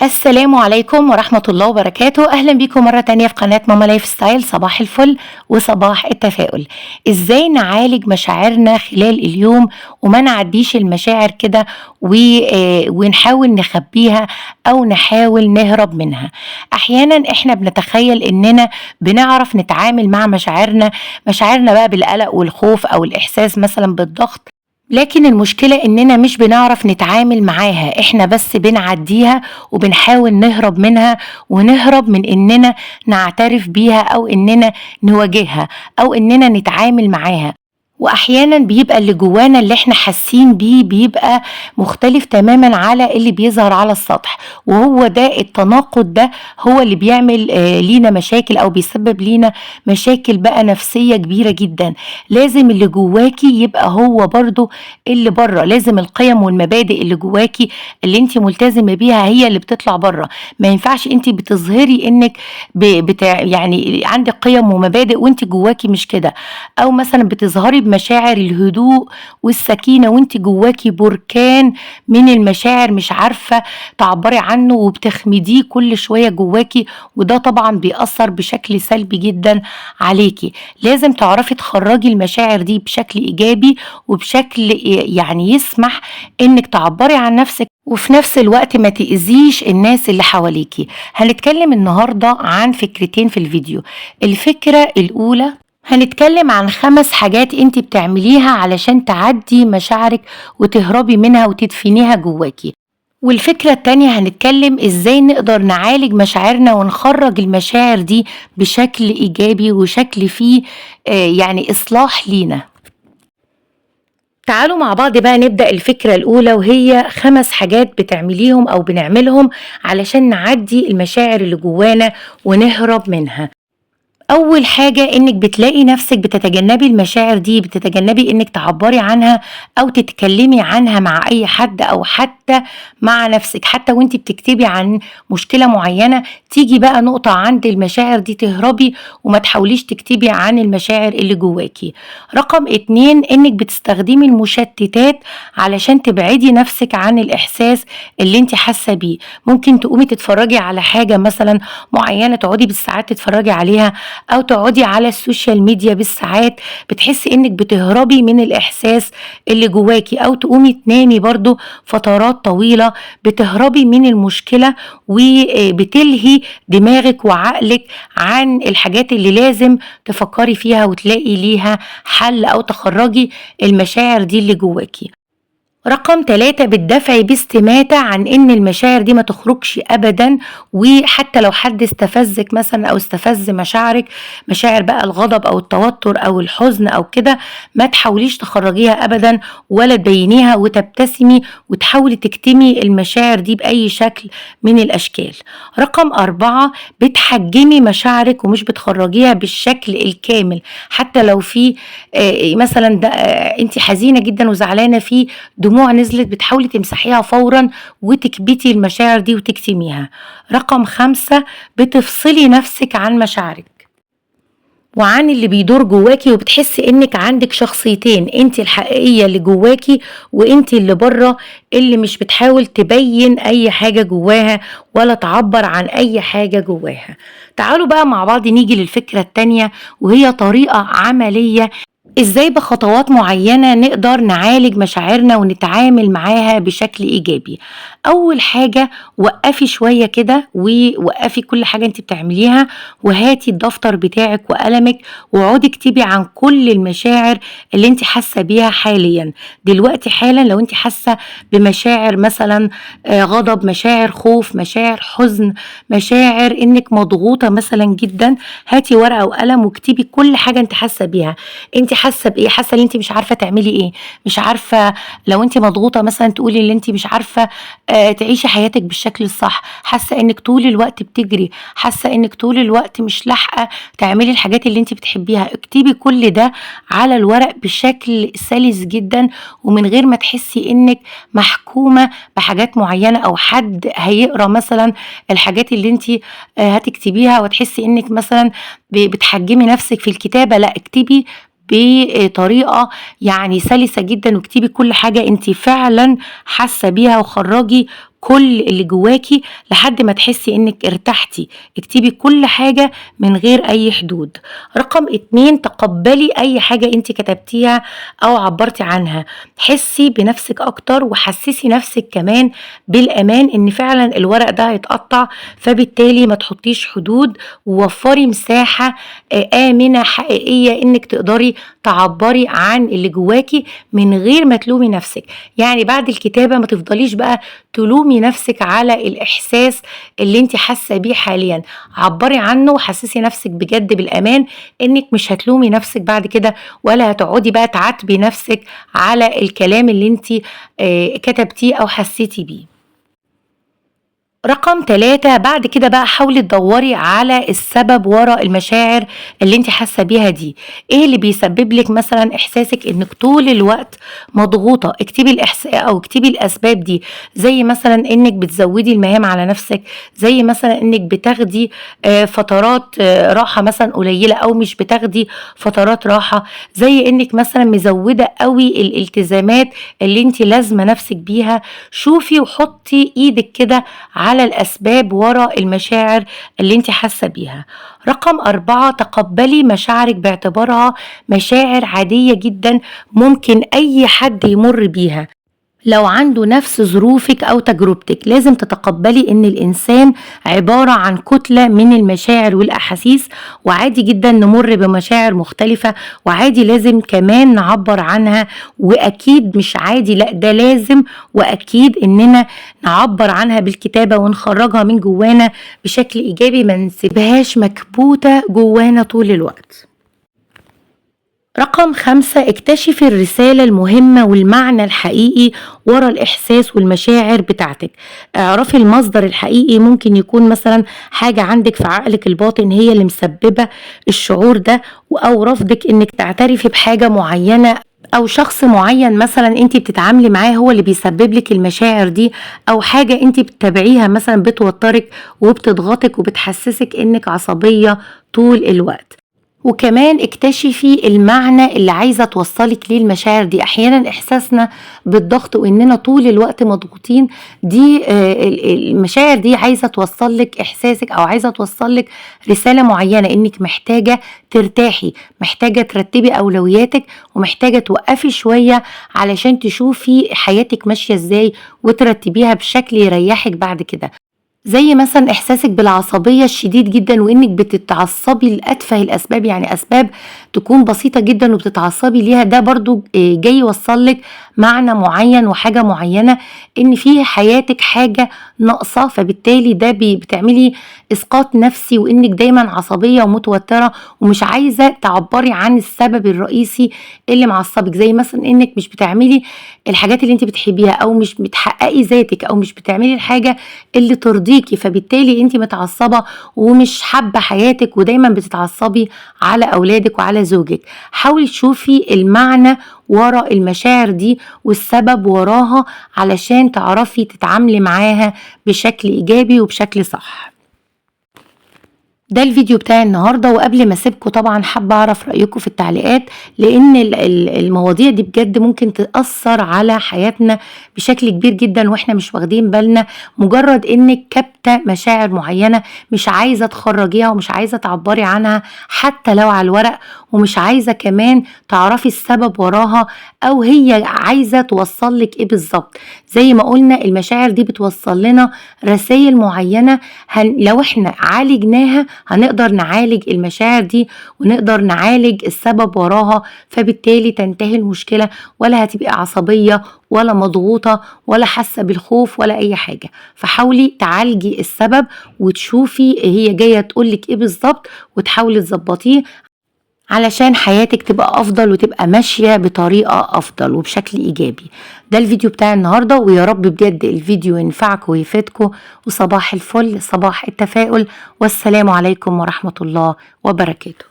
السلام عليكم ورحمة الله وبركاته. أهلا بيكم مرة تانية في قناة ماما لايف ستايل. صباح الفل وصباح التفاؤل. إزاي نعالج مشاعرنا خلال اليوم وما نعديش المشاعر كده ونحاول نخبيها أو نحاول نهرب منها. أحيانا إحنا بنتخيل إننا بنعرف نتعامل مع مشاعرنا بقى بالقلق والخوف أو الإحساس مثلا بالضغط، لكن المشكلة إننا مش بنعرف نتعامل معاها، إحنا بس بنعديها وبنحاول نهرب منها ونهرب من إننا نعترف بيها أو إننا نواجهها أو إننا نتعامل معاها. واحيانا بيبقى اللي جوانا اللي احنا حاسين بيه بيبقى مختلف تماما على اللي بيظهر على السطح، وهو ده التناقض ده هو اللي بيعمل لينا مشاكل او بيسبب لينا مشاكل بقى نفسية كبيرة جدا. لازم اللي جواكي يبقى هو برضو اللي بره، لازم القيم والمبادئ اللي جواكي اللي انت ملتزمة بيها هي اللي بتطلع بره. ما ينفعش انت بتظهري انك يعني عندك قيم ومبادئ وانت جواكي مش كده، او مثلا بتظهري مشاعر الهدوء والسكينة وانت جواكي بركان من المشاعر مش عارفة تعبري عنه وبتخمديه كل شوية جواكي، وده طبعا بيأثر بشكل سلبي جدا عليكي. لازم تعرفي تخرجي المشاعر دي بشكل إيجابي وبشكل يعني يسمح انك تعبري عن نفسك وفي نفس الوقت ما تأذيش الناس اللي حواليكي. هنتكلم النهاردة عن فكرتين في الفيديو. الفكرة الأولى هنتكلم عن 5 حاجات انت بتعمليها علشان تعدي مشاعرك وتهربي منها وتدفنيها جواكي. والفكرة التانية هنتكلم ازاي نقدر نعالج مشاعرنا ونخرج المشاعر دي بشكل ايجابي وشكل فيه يعني اصلاح لينا. تعالوا مع بعض بقى نبدأ الفكرة الأولى، وهي 5 حاجات بتعمليهم أو بنعملهم علشان نعدي المشاعر اللي جوانا ونهرب منها. أول حاجة إنك بتلاقي نفسك بتتجنبي المشاعر دي، بتتجنبي إنك تعبري عنها أو تتكلمي عنها مع أي حد أو حتى مع نفسك. حتى وانت بتكتبي عن مشكلة معينة تيجي بقى نقطة عند المشاعر دي تهربي وما تحاوليش تكتبي عن المشاعر اللي جواكي. رقم 2 إنك بتستخدمي المشتتات علشان تبعدي نفسك عن الإحساس اللي انت حاسة بيه. ممكن تقومي تتفرجي على حاجة مثلا معينة تقعدي بالساعات تتفرجي عليها، او تقعدي على السوشيال ميديا بالساعات، بتحسي انك بتهربي من الاحساس اللي جواكي. او تقومي تنامي برضو فترات طويلة بتهربي من المشكلة وبتلهي دماغك وعقلك عن الحاجات اللي لازم تفكري فيها وتلاقي ليها حل او تخرجي المشاعر دي اللي جواكي. رقم 3 بتدافعي باستماتة عن ان المشاعر دي ما تخرجش ابدا، وحتى لو حد استفزك مثلا او استفز مشاعرك، مشاعر بقى الغضب او التوتر او الحزن او كده، ما تحاوليش تخرجيها ابدا ولا تبينيها وتبتسمي وتحاولي تكتمي المشاعر دي باي شكل من الاشكال. رقم 4 بتحجمي مشاعرك ومش بتخرجيها بالشكل الكامل. حتى لو في مثلا انت حزينة جدا وزعلانة فيه دموع نزلت، بتحاولي تمسحيها فورا وتكبتي المشاعر دي وتكتميها. رقم 5 بتفصلي نفسك عن مشاعرك وعن اللي بيدور جواكي، وبتحسي انك عندك شخصيتين، انت الحقيقية اللي جواكي وانت اللي بره اللي مش بتحاول تبين اي حاجة جواها ولا تعبر عن اي حاجة جواها. تعالوا بقى مع بعض نيجي للفكرة التانية، وهي طريقة عملية ازاي بخطوات معينة نقدر نعالج مشاعرنا ونتعامل معاها بشكل ايجابي. اول حاجة وقفي شوية كده ووقفي كل حاجة انت بتعمليها وهاتي الدفتر بتاعك وقلمك وقعدي اكتبي عن كل المشاعر اللي انت حاسة بيها حاليا دلوقتي حالا. لو انت حاسة بمشاعر مثلا غضب، مشاعر خوف، مشاعر حزن، مشاعر انك مضغوطة مثلا جدا، هاتي ورقة وقلم واكتبي كل حاجة انت حاسة بيها. انت حاسه بايه؟ حاسه ان انت مش عارفه تعملي ايه، مش عارفه لو انت مضغوطه مثلا تقولي ان انت مش عارفه تعيشي حياتك بالشكل الصح، حاسه انك طول الوقت بتجري، حاسه انك طول الوقت مش لاحقه تعملي الحاجات اللي انت بتحبيها. اكتبي كل ده على الورق بشكل سلس جدا ومن غير ما تحسي انك محكومه بحاجات معينه او حد هيقرا مثلا الحاجات اللي انت هتكتبيها وتحسي انك مثلا بتحجمي نفسك في الكتابه. لا، اكتبي بطريقة يعني سلسة جدا واكتبي كل حاجة انت فعلا حاسة بيها وخرجي كل اللي جواكي لحد ما تحسي انك ارتحتي. اكتبي كل حاجة من غير اي حدود. رقم 2، تقبلي اي حاجة انت كتبتيها او عبرتي عنها. حسي بنفسك اكتر وحسسي نفسك كمان بالامان ان فعلا الورق ده هيتقطع، فبالتالي ما تحطيش حدود، ووفري مساحة آمنة حقيقية انك تقدري تعبري عن اللي جواكي من غير ما تلومي نفسك. يعني بعد الكتابة ما تفضليش بقى تلومي نفسك على الإحساس اللي انت حاسة بيه حاليا. عبري عنه وحسسي نفسك بجد بالأمان انك مش هتلومي نفسك بعد كده، ولا هتقعدي بقى تعاتبي نفسك على الكلام اللي انت كتبتيه أو حسيتي بيه. رقم 3، بعد كده بقى حاولي تدوري على السبب ورا المشاعر اللي انت حاسه بيها دي. ايه اللي بيسبب لك مثلا احساسك انك طول الوقت مضغوطه؟ اكتبي او اكتبي الاسباب دي، زي مثلا انك بتزودي المهام على نفسك، زي مثلا انك بتاخدي فترات راحه مثلا قليله، او مش بتاخدي فترات راحه، زي انك مثلا مزوده قوي الالتزامات اللي انت لازمه نفسك بيها. شوفي وحطي ايدك كده على الأسباب ورا المشاعر اللي انت حاسة بيها. رقم 4، تقبلي مشاعرك باعتبارها مشاعر عادية جدا، ممكن أي حد يمر بيها لو عنده نفس ظروفك أو تجربتك. لازم تتقبلي إن الإنسان عبارة عن كتلة من المشاعر والأحاسيس، وعادي جدا نمر بمشاعر مختلفة، وعادي لازم كمان نعبر عنها. وأكيد مش عادي، لأ ده لازم وأكيد إننا نعبر عنها بالكتابة ونخرجها من جوانا بشكل إيجابي، ما نسيبهاش مكبوتة جوانا طول الوقت. رقم 5، اكتشفي الرسالة المهمة والمعنى الحقيقي ورا الإحساس والمشاعر بتاعتك. اعرفي المصدر الحقيقي، ممكن يكون مثلا حاجة عندك في عقلك الباطن هي اللي مسببة الشعور ده، أو رفضك إنك تعترفي بحاجة معينة، أو شخص معين مثلا انت بتتعاملي معاه هو اللي بيسبب لك المشاعر دي، أو حاجة انت بتتابعيها مثلا بتوترك وبتضغطك وبتحسسك انك عصبية طول الوقت. وكمان اكتشفي المعنى اللي عايزة توصلك ليه المشاعر دي. احيانا احساسنا بالضغط واننا طول الوقت مضغوطين دي المشاعر دي عايزة توصلك احساسك، او عايزة توصلك رسالة معينة انك محتاجة ترتاحي، محتاجة ترتبي اولوياتك، ومحتاجة توقفي شوية علشان تشوفي حياتك ماشية ازاي وترتبيها بشكل يريحك بعد كده. زي مثلا احساسك بالعصبية الشديد جدا وانك بتتعصبي لأتفه الاسباب، يعني اسباب تكون بسيطة جدا وبتتعصبي ليها، ده برضو جاي يوصلك معنى معين وحاجة معينة ان في حياتك حاجة ناقصة، فبالتالي ده بتعملي اسقاط نفسي وانك دايما عصبية ومتوترة ومش عايزة تعبري عن السبب الرئيسي اللي معصبك. زي مثلا انك مش بتعملي الحاجات اللي انت بتحبيها، او مش بتحققي ذاتك، او مش بتعملي الحاجة اللي ترضيكي، فبالتالي انت متعصبة ومش حابة حياتك، ودايما بتتعصبي على اولادك وعلى زوجك. حاولي تشوفي المعنى ورا المشاعر دي والسبب وراها علشان تعرفي تتعاملي معاها بشكل ايجابي وبشكل صح. ده الفيديو بتاعي النهاردة، وقبل ما اسيبكم طبعا حابة اعرف رأيكم في التعليقات، لان المواضيع دي بجد ممكن تأثر على حياتنا بشكل كبير جدا واحنا مش واخدين بالنا. مجرد انك كابتة مشاعر معينة مش عايزة تخرجيها ومش عايزة تعبري عنها حتى لو على الورق، ومش عايزة كمان تعرفي السبب وراها او هي عايزة توصلك ايه بالظبط. زي ما قلنا المشاعر دي بتوصل لنا رسائل معينة، لو احنا عالجناها هنقدر نعالج المشاعر دي ونقدر نعالج السبب وراها، فبالتالي تنتهي المشكلة، ولا هتبقى عصبية ولا مضغوطة ولا حاسة بالخوف ولا أي حاجة. فحاولي تعالجي السبب وتشوفي هي جاية تقولك ايه بالظبط وتحاولي تظبطيه علشان حياتك تبقى أفضل وتبقى ماشية بطريقة أفضل وبشكل إيجابي. ده الفيديو بتاع النهاردة، ويا رب بجد الفيديو ينفعكم ويفيدكم، وصباح الفل، صباح التفاؤل، والسلام عليكم ورحمة الله وبركاته.